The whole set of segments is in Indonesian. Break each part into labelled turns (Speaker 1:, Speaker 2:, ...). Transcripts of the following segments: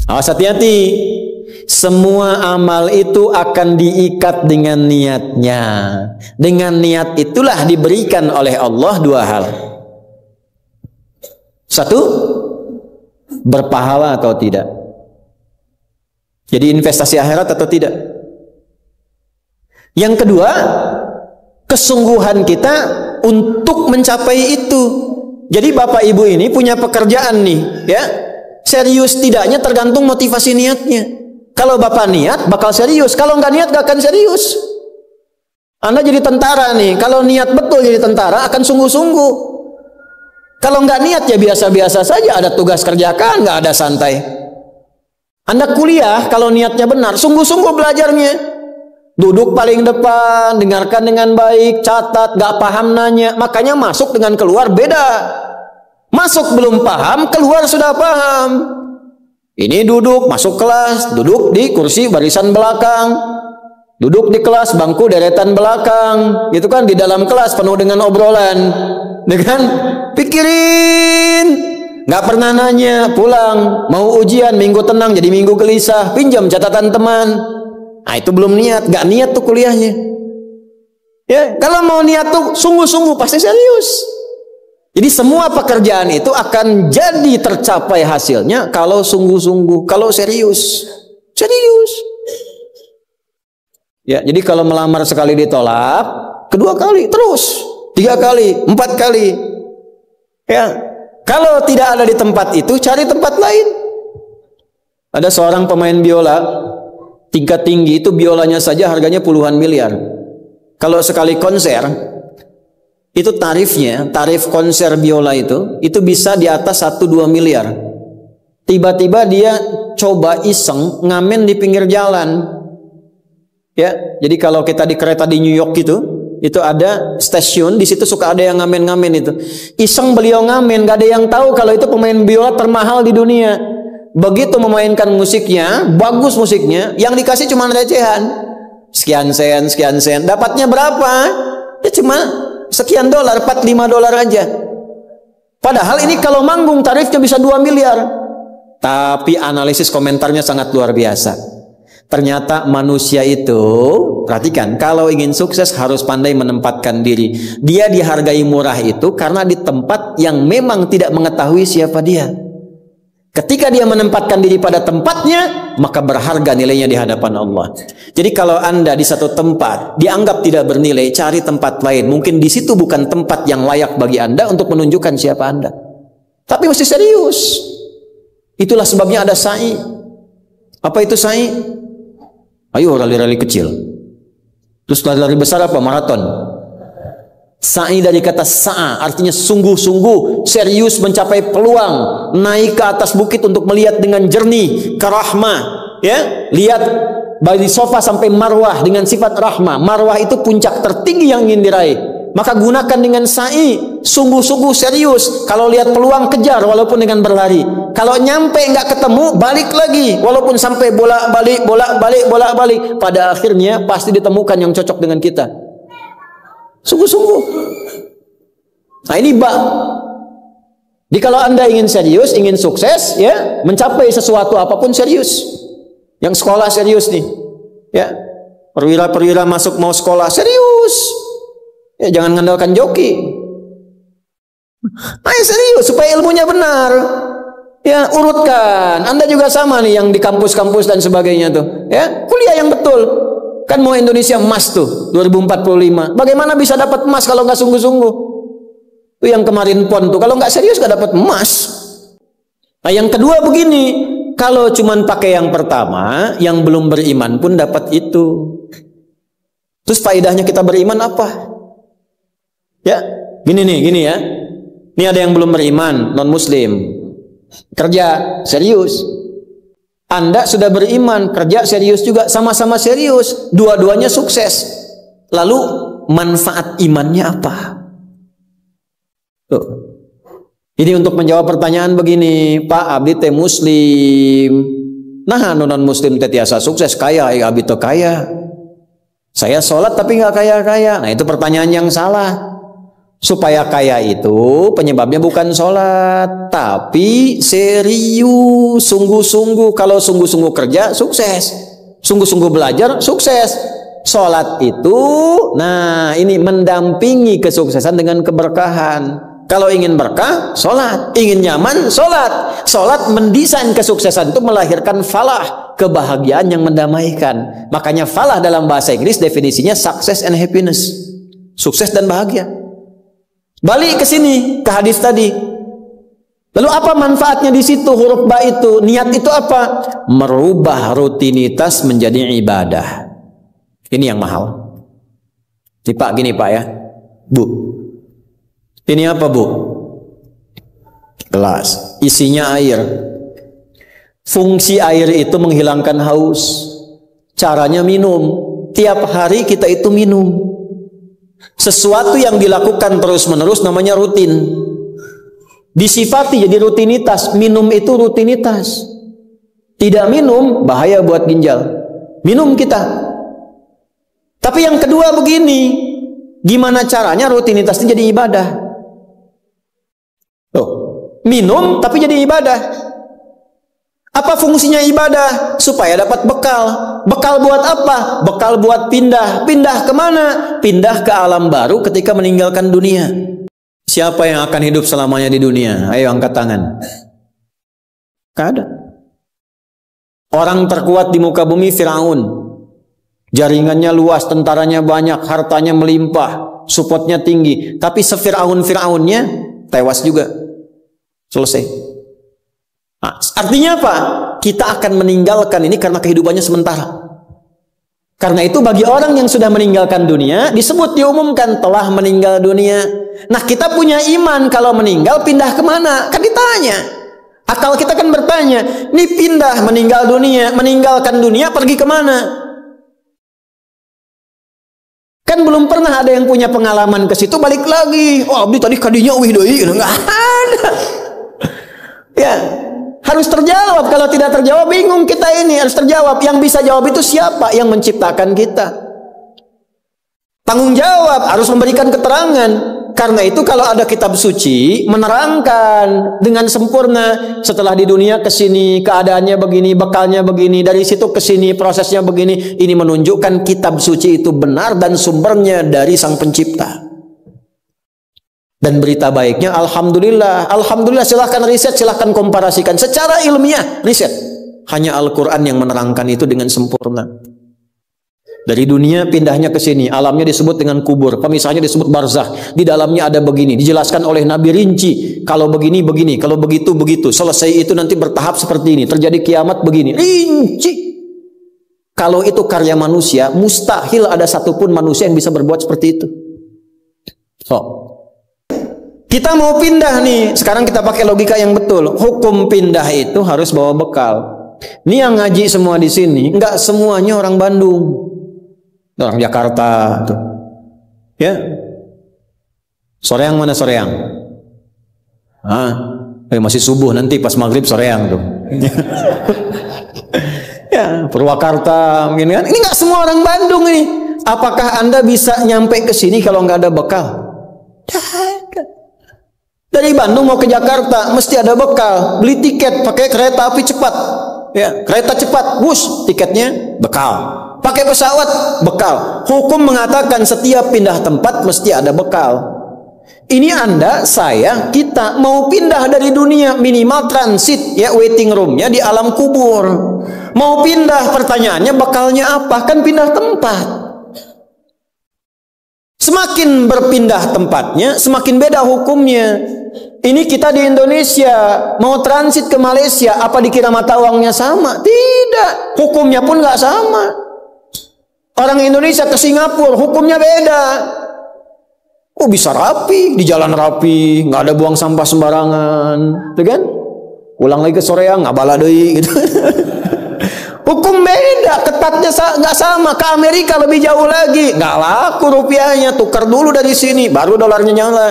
Speaker 1: Awas, hati-hati. Semua amal itu akan diikat dengan niatnya. Dengan niat itulah diberikan oleh Allah dua hal. Satu, berpahala atau tidak. Jadi investasi akhirat atau tidak. Yang kedua, kesungguhan kita untuk mencapai itu. Jadi bapak ibu ini punya pekerjaan nih, ya. Serius tidaknya tergantung motivasi niatnya. Kalau bapak niat bakal serius, kalau nggak niat nggak akan serius. Anda jadi tentara nih, kalau niat betul jadi tentara akan sungguh-sungguh. Kalau nggak niat ya biasa-biasa saja, ada tugas kerjakan, nggak ada santai. Anda kuliah kalau niatnya benar, sungguh-sungguh belajarnya. Duduk paling depan, dengarkan dengan baik, catat, nggak paham nanya. Makanya masuk dengan keluar beda. Masuk belum paham, keluar sudah paham. Ini duduk, masuk kelas, duduk di kursi barisan belakang, duduk di kelas bangku deretan belakang, gitu kan, di dalam kelas penuh dengan obrolan, dengan pikirin, nggak pernah nanya, pulang mau ujian minggu tenang jadi minggu gelisah, pinjam catatan teman. Nah itu belum niat, nggak niat tuh kuliahnya. Ya kalau mau niat tuh sungguh-sungguh pasti serius. Jadi semua pekerjaan itu akan jadi tercapai hasilnya kalau sungguh-sungguh, kalau serius. Serius. Ya, jadi kalau melamar sekali ditolak, kedua kali, terus, 3 kali, 4 kali. Ya, kalau tidak ada di tempat itu, cari tempat lain. Ada seorang pemain biola, tingkat tinggi itu biolanya saja harganya puluhan miliar. Kalau sekali konser, itu tarifnya, tarif konser biola itu bisa di atas 1-2 miliar. Tiba-tiba dia coba iseng ngamen di pinggir jalan. Ya, jadi kalau kita di kereta di New York itu ada stasiun, di situ suka ada yang ngamen-ngamen itu. Iseng beliau ngamen, gak ada yang tahu kalau itu pemain biola termahal di dunia. Begitu memainkan musiknya, bagus musiknya, yang dikasih cuma recehan. Sekian sen. Dapatnya berapa? Ya cuma sekian dolar, 4-5 dolar aja. Padahal ini kalau manggung tarifnya bisa 2 miliar. Tapi analisis komentarnya sangat luar biasa. Ternyata manusia itu, perhatikan, kalau ingin sukses harus pandai menempatkan diri. Dia dihargai murah itu karena di tempat yang memang tidak mengetahui siapa dia. Ketika dia menempatkan diri pada tempatnya, maka berharga nilainya di hadapan Allah. Jadi kalau Anda di satu tempat dianggap tidak bernilai, cari tempat lain. Mungkin di situ bukan tempat yang layak bagi Anda untuk menunjukkan siapa Anda. Tapi mesti serius. Itulah sebabnya ada sa'i. Apa itu sa'i? Ayo rali-rali kecil. Terus lari-lari besar apa? Maraton. Sa'i dari kata sa'a, artinya sungguh-sungguh, serius mencapai peluang, naik ke atas bukit untuk melihat dengan jernih ke rahmah, ya, lihat dari sofa sampai marwah dengan sifat rahmah. Marwah itu puncak tertinggi yang ingin diraih. Maka gunakan dengan sa'i, sungguh-sungguh serius. Kalau lihat peluang kejar walaupun dengan berlari. Kalau nyampe nggak ketemu, balik lagi walaupun sampai bolak-balik. Pada akhirnya pasti ditemukan yang cocok dengan kita. Sungguh-sungguh. Nah ini Jadi kalau Anda ingin serius, ingin sukses, ya, mencapai sesuatu apapun serius. Yang sekolah serius nih, ya, perwira-perwira masuk mau sekolah serius. Ya, jangan mengandalkan joki. Ayo serius supaya ilmunya benar. Ya, urutkan. Anda juga sama nih yang di kampus-kampus dan sebagainya tuh. Ya, kuliah yang betul. Kan mau Indonesia emas tuh 2045. Bagaimana bisa dapat emas kalau nggak sungguh-sungguh? Itu yang kemarin PON tuh, kalau nggak serius nggak dapat emas. Nah yang kedua begini, kalau cuman pakai yang pertama, yang belum beriman pun dapat itu. Terus faedahnya kita beriman apa? Ya, gini ya. Ini ada yang belum beriman, non muslim, kerja serius. Anda sudah beriman, kerja serius juga, sama-sama serius, dua-duanya sukses. Lalu manfaat imannya apa? Tuh. Ini untuk menjawab pertanyaan begini, Pak abdi teh muslim, nah non muslim teh tiasa sukses, kaya, abdi teh kaya. Saya sholat tapi nggak kaya-kaya. Nah itu pertanyaan yang salah. Supaya kaya itu penyebabnya bukan sholat, tapi serius, sungguh-sungguh. Kalau sungguh-sungguh kerja, sukses. Sungguh-sungguh belajar, sukses. Sholat itu, nah ini mendampingi kesuksesan dengan keberkahan. Kalau ingin berkah, sholat. Ingin nyaman, sholat. Sholat mendesain kesuksesan itu melahirkan falah, kebahagiaan yang mendamaikan. Makanya falah dalam bahasa Inggris definisinya success and happiness. Sukses dan bahagia. Balik ke sini, ke hadis tadi. Lalu apa manfaatnya di situ? Huruf ba itu, niat itu apa? Merubah rutinitas menjadi ibadah. Ini yang mahal. Nih Pak, gini Pak ya, Bu. Ini apa Bu? Gelas, isinya air. Fungsi air itu menghilangkan haus. Caranya minum. Tiap hari kita itu minum. Sesuatu yang dilakukan terus-menerus namanya rutin. Disifati jadi rutinitas. Minum itu rutinitas. Tidak minum bahaya buat ginjal. Minum kita. Tapi yang kedua begini, gimana caranya rutinitas itu jadi ibadah? Loh, minum tapi jadi ibadah. Apa fungsinya ibadah? Supaya dapat bekal. Bekal buat apa? Bekal buat pindah. Pindah kemana? Pindah ke alam baru ketika meninggalkan dunia. Siapa yang akan hidup selamanya di dunia? Ayo angkat tangan. Gak ada. Orang terkuat di muka bumi Firaun. Jaringannya luas, tentaranya banyak, hartanya melimpah, supportnya tinggi. Tapi se-Firaun-Firaunnya tewas juga. Selesai. Nah, artinya apa? Kita akan meninggalkan ini karena kehidupannya sementara. Karena itu bagi orang yang sudah meninggalkan dunia, disebut diumumkan telah meninggal dunia. Nah, kita punya iman kalau meninggal pindah kemana? Kan ditanya. Akal kita kan bertanya, ini pindah meninggal dunia, meninggalkan dunia pergi kemana? Kan belum pernah ada yang punya pengalaman ke situ balik lagi. Oh, abdi tadi kadinya wih doi, enggak ada. Ya. Harus terjawab. Kalau tidak terjawab bingung kita ini. Harus terjawab. Yang bisa jawab itu siapa? Yang menciptakan kita. Tanggung jawab. Harus memberikan keterangan. Karena itu kalau ada kitab suci menerangkan dengan sempurna. Setelah di dunia ke sini keadaannya begini, bekalnya begini, dari situ ke sini prosesnya begini. Ini menunjukkan kitab suci itu benar dan sumbernya dari Sang Pencipta. Dan berita baiknya, Alhamdulillah. Alhamdulillah, silahkan riset, silahkan komparasikan. Secara ilmiah, riset. Hanya Al-Quran yang menerangkan itu dengan sempurna. Dari dunia pindahnya ke sini. Alamnya disebut dengan kubur. Pemisahnya disebut barzakh. Di dalamnya ada begini. Dijelaskan oleh Nabi rinci. Kalau begini, begini. Kalau begitu, begitu. Selesai itu nanti bertahap seperti ini. Terjadi kiamat begini. Rinci. Kalau itu karya manusia, mustahil ada satupun manusia yang bisa berbuat seperti itu. Kita mau pindah nih, sekarang kita pakai logika yang betul. Hukum pindah itu harus bawa bekal. Ini yang ngaji semua di sini, enggak semuanya orang Bandung, orang Jakarta, tuh. Ya, Soreang mana Soreang? Masih subuh nanti pas maghrib Soreang tuh. Ya, Purwakarta mungkin kan. Ini enggak semua orang Bandung ini. Apakah Anda bisa nyampe ke sini kalau nggak ada bekal? Dari Bandung mau ke Jakarta mesti ada bekal. Beli tiket pakai kereta api cepat. Ya, kereta cepat, bus, tiketnya bekal. Pakai pesawat, bekal. Hukum mengatakan setiap pindah tempat mesti ada bekal. Ini Anda, saya, kita mau pindah dari dunia, minimal transit, ya, waiting roomnya di alam kubur. Mau pindah, pertanyaannya bekalnya apa? Kan pindah tempat. Semakin berpindah tempatnya, semakin beda hukumnya. Ini kita di Indonesia mau transit ke Malaysia, apa dikira mata uangnya sama? Tidak, hukumnya pun nggak sama. Orang Indonesia ke Singapura, hukumnya beda. Oh, bisa rapi, di jalan rapi, nggak ada buang sampah sembarangan, tuh kan? Pulang lagi ke Soreang, nggak bala deui gitu. Hukum beda, ketatnya nggak sama. Ke Amerika lebih jauh lagi, nggak laku rupiahnya, tukar dulu dari sini, baru dolarnya nyala.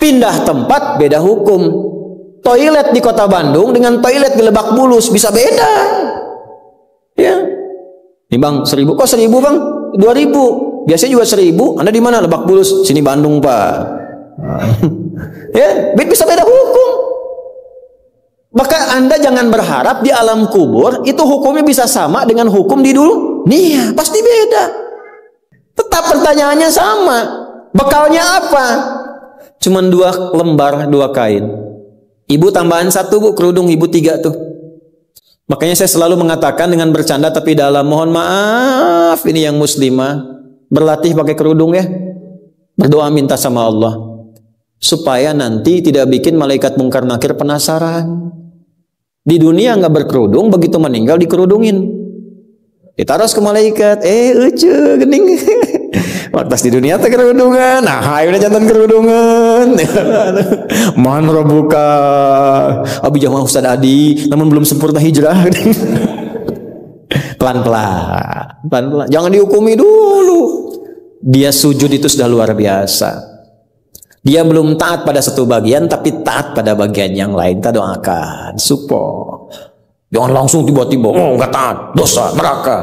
Speaker 1: Pindah tempat beda hukum. Toilet di kota Bandung dengan toilet di Lebak Bulus bisa beda. Ya, ini bang 1000, kok 1000 bang? 2000. Biasanya juga 1000. Anda di mana? Lebak Bulus. Sini Bandung pak. Ya, bisa beda hukum. Maka Anda jangan berharap di alam kubur itu hukumnya bisa sama dengan hukum di dunia. Pasti beda. Tetap pertanyaannya sama. Bekalnya apa? Cuman 2 lembar 2 kain. Ibu tambahan 1 bu, kerudung ibu 3 tuh. Makanya saya selalu mengatakan dengan bercanda tapi dalam, mohon maaf ini yang muslimah, berlatih pakai kerudung ya. Berdoa minta sama Allah supaya nanti tidak bikin malaikat mungkar nakir penasaran. Di dunia nggak berkerudung, begitu meninggal dikerudungin, ditaruh ke malaikat, ucu gening. Waktu di dunia teh kerudungan, nah udah jantan kerudungan. Man robuka, abi jamaah Ustaz Adi, namun belum sempurna hijrah. Pelan-pelan, jangan dihukumi dulu. Dia sujud itu sudah luar biasa. Dia belum taat pada satu bagian, tapi taat pada bagian yang lain. Kita doakan, support. Jangan langsung tiba-tiba, oh nggak taat, dosa, neraka.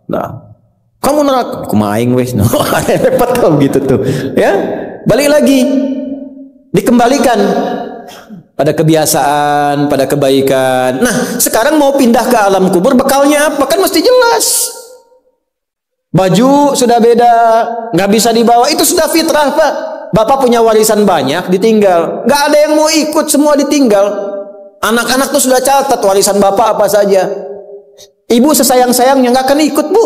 Speaker 1: Nah, kamu neraka, aku maing wes. No, repot kalau gitu tuh. Ya, balik lagi, dikembalikan pada kebiasaan, pada kebaikan. Nah, sekarang mau pindah ke alam kubur, bekalnya apa? Kan mesti jelas. Baju sudah beda, nggak bisa dibawa, itu sudah fitrah Pak. Bapak punya warisan banyak, ditinggal. Nggak ada yang mau ikut, semua ditinggal. Anak-anak tuh sudah catat warisan bapak apa saja. Ibu sesayang-sayangnya nggak akan ikut bu.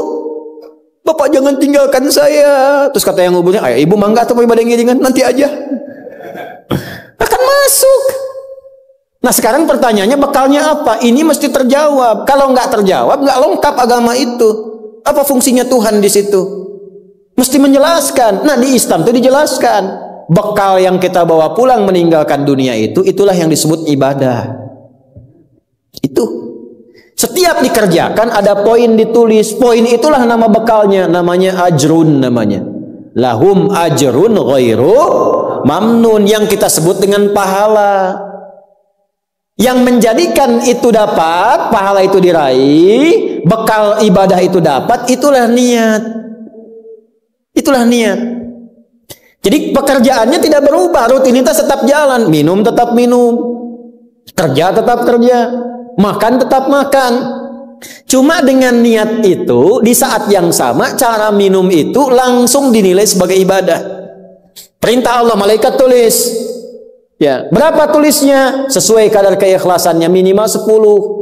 Speaker 1: Bapak jangan tinggalkan saya. Terus kata yang nguburnya, ayo ibu mangga atau mau ibadah ngiringan, nanti aja. Akan masuk. Nah sekarang pertanyaannya bekalnya apa? Ini mesti terjawab. Kalau nggak terjawab, nggak lengkap agama itu. Apa fungsinya Tuhan di situ? Mesti menjelaskan. Nah di Islam itu dijelaskan. Bekal yang kita bawa pulang meninggalkan dunia itu, itulah yang disebut ibadah. Itu. Setiap dikerjakan ada poin ditulis. Poin itulah nama bekalnya. Namanya ajrun namanya. Lahum ajrun ghairu mamnun. Yang kita sebut dengan pahala. Yang menjadikan itu dapat, pahala itu diraih, bekal ibadah itu dapat, itulah niat. Itulah niat. Jadi pekerjaannya tidak berubah, rutinitas tetap jalan, minum tetap minum, kerja tetap kerja, makan tetap makan. Cuma dengan niat itu, di saat yang sama, cara minum itu langsung dinilai sebagai ibadah. Perintah Allah, malaikat tulis. Ya, berapa tulisnya? Sesuai kadar keikhlasannya, minimal 10.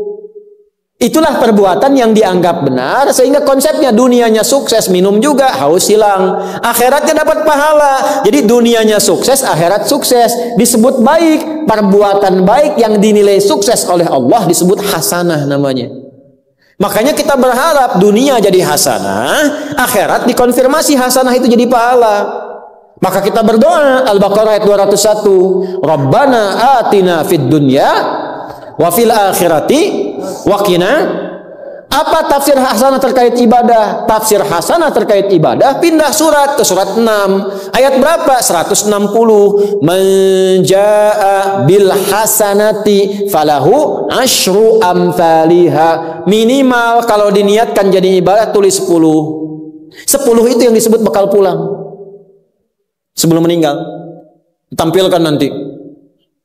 Speaker 1: Itulah perbuatan yang dianggap benar, sehingga konsepnya dunianya sukses, minum juga, haus hilang, akhiratnya dapat pahala. Jadi dunianya sukses, akhirat sukses, disebut baik. Perbuatan baik yang dinilai sukses oleh Allah disebut hasanah namanya. Makanya kita berharap dunia jadi hasanah, akhirat dikonfirmasi hasanah itu jadi pahala. Maka kita berdoa, Al-Baqarah ayat 201, Rabbana atina fid dunya wa fil akhirati waqina. Apa tafsir hasanah terkait ibadah? Tafsir hasanah terkait ibadah pindah surat ke surat 6. Ayat berapa? 160. Man jaa bil hasanati falahu asyru amthaliha. Minimal kalau diniatkan jadi ibadah tulis 10. 10 itu yang disebut bekal pulang. Sebelum meninggal. Tampilkan nanti.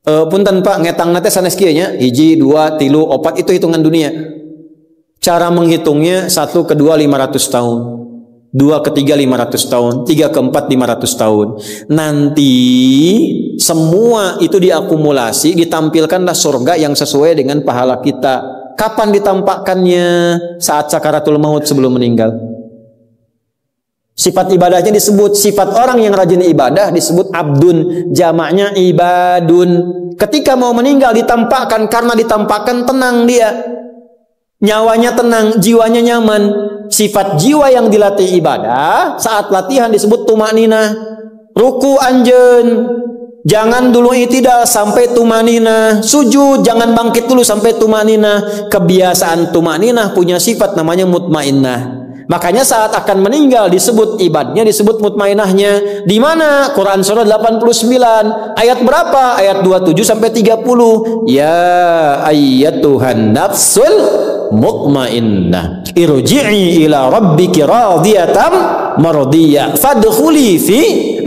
Speaker 1: Punten Pak ngetang nate sanes kieu nya 1 2 3 4 itu hitungan dunia. Cara menghitungnya 1 ke 2 500 tahun, 2 ke 3 500 tahun, 3 ke 4 500 tahun. Nanti semua itu diakumulasi, ditampilkanlah surga yang sesuai dengan pahala kita. Kapan ditampakkannya? Saat sakaratul maut, sebelum meninggal. Sifat ibadahnya disebut, sifat orang yang rajin ibadah disebut abdun, jamaknya ibadun. Ketika mau meninggal ditampakkan, karena ditampakkan tenang dia, nyawanya tenang, jiwanya nyaman. Sifat jiwa yang dilatih ibadah saat latihan disebut tumakninah. Ruku anjeun, jangan dulu itidal sampai tumakninah. Sujud jangan bangkit dulu sampai tumakninah. Kebiasaan tumakninah punya sifat namanya mutmainnah. Makanya saat akan meninggal disebut ibadahnya, disebut mutmainahnya. Di mana? Quran surah 89 ayat berapa? Ayat 27 sampai 30. Ya ayyatuhan nafsul mutmainnah irji'i ila rabbiki radiyatan mardiyah fadkhuli fi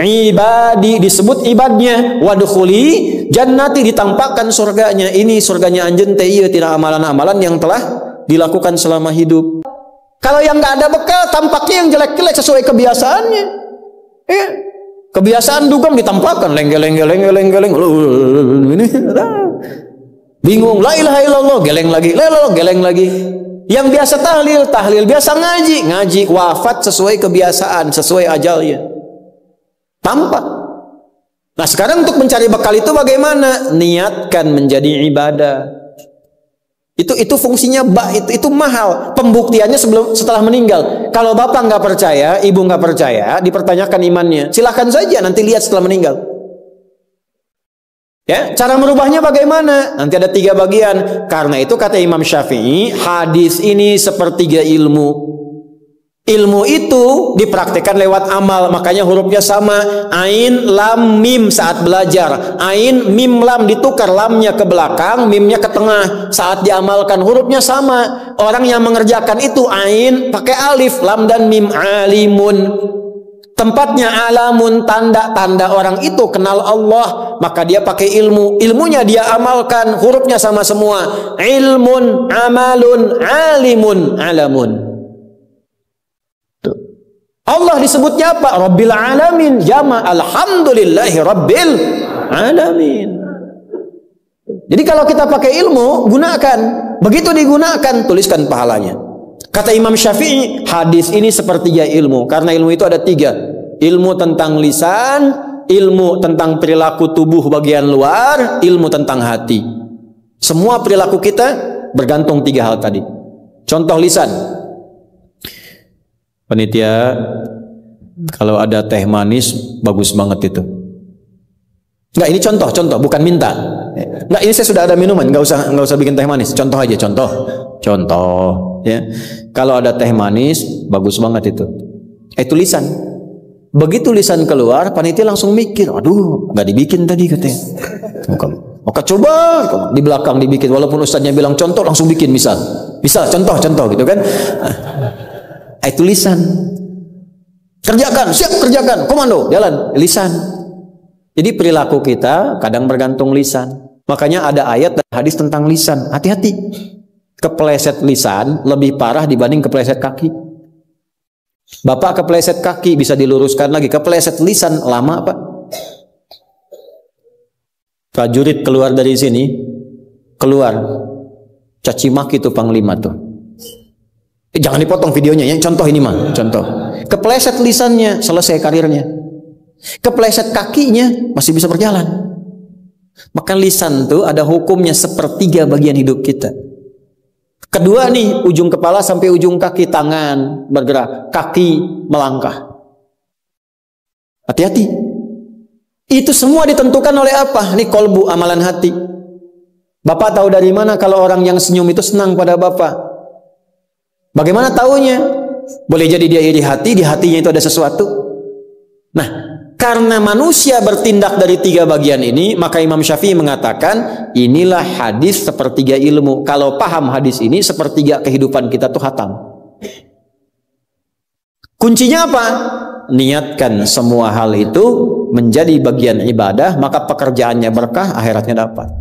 Speaker 1: ibadi, disebut ibadnya. Wadkhuli jannati, ditampakkan surganya. Ini surganya anjeun teh ieu tina amalan-amalan yang telah dilakukan selama hidup. Kalau yang nggak ada bekal, tampaknya yang jelek-jelek sesuai kebiasaannya. Ya. Kebiasaan dugem ditampakkan geleng. Ini bingung, la ilaha illallah, geleng lagi, la ilaha geleng lagi. Yang biasa tahlil, biasa ngaji, wafat sesuai kebiasaan, sesuai ajalnya. Tampak. Nah, sekarang untuk mencari bekal itu bagaimana? Niatkan menjadi ibadah. Itu fungsinya itu mahal. Pembuktiannya setelah meninggal. Kalau bapak nggak percaya, ibu nggak percaya, dipertanyakan imannya. Silahkan saja nanti lihat setelah meninggal. Ya, cara merubahnya bagaimana? Nanti ada 3 bagian. Karena itu kata Imam Syafi'i, hadis ini sepertiga ilmu. Ilmu itu dipraktikkan lewat amal, makanya hurufnya sama. Ain, lam, mim saat belajar. Ain, mim, lam ditukar, lamnya ke belakang, mimnya ke tengah. Saat diamalkan hurufnya sama. Orang yang mengerjakan itu ain pakai alif, lam dan mim, alimun. Tempatnya alamun, tanda-tanda orang itu kenal Allah, maka dia pakai ilmu. Ilmunya dia amalkan, hurufnya sama semua. Ilmun, amalun, alimun, alamun. Allah disebutnya apa? Rabbil alamin, jama alhamdulillahi rabbil alamin. Jadi kalau kita pakai ilmu, gunakan. Begitu digunakan, tuliskan pahalanya. Kata Imam Syafi'i, hadis ini sepertiga ilmu. Karena ilmu itu ada 3. Ilmu tentang lisan, ilmu tentang perilaku tubuh bagian luar, ilmu tentang hati. Semua perilaku kita bergantung 3 hal tadi. Contoh lisan. Panitia, kalau ada teh manis bagus banget itu. Enggak, ini contoh, bukan minta. Enggak, ini saya sudah ada minuman, enggak usah bikin teh manis. Contoh aja, contoh, ya. Kalau ada teh manis bagus banget itu. Itu lisan. Begitu lisan keluar, panitia langsung mikir, aduh, enggak dibikin tadi katanya. Maka coba di belakang dibikin, walaupun ustadznya bilang contoh, langsung bikin misal contoh gitu kan. Itu lisan. Kerjakan, siap kerjakan, komando, jalan, lisan. Jadi perilaku kita kadang bergantung lisan. Makanya ada ayat dan hadis tentang lisan. Hati-hati. Kepleset lisan lebih parah dibanding kepleset kaki. Bapak kepleset kaki bisa diluruskan lagi. Kepleset lisan lama Pak. Prajurit keluar dari sini, keluar. Caci maki tuh panglima tuh. Jangan dipotong videonya, yang contoh ini mah, contoh. Kepleset lisannya, selesai karirnya. Kepleset kakinya, masih bisa berjalan. Maka lisan tuh ada hukumnya sepertiga bagian hidup kita. Kedua nih, ujung kepala sampai ujung kaki, tangan bergerak, kaki melangkah. Hati-hati. Itu semua ditentukan oleh apa? Nih kolbu, amalan hati. Bapak tahu dari mana kalau orang yang senyum itu senang pada Bapak? Bagaimana taunya? Boleh jadi dia iri hati, di hatinya itu ada sesuatu. Nah, karena manusia bertindak dari 3 bagian ini, maka Imam Syafi'i mengatakan, inilah hadis sepertiga ilmu. Kalau paham hadis ini, sepertiga kehidupan kita tuh hatam. Kuncinya apa? Niatkan semua hal itu menjadi bagian ibadah, maka pekerjaannya berkah, akhiratnya dapat.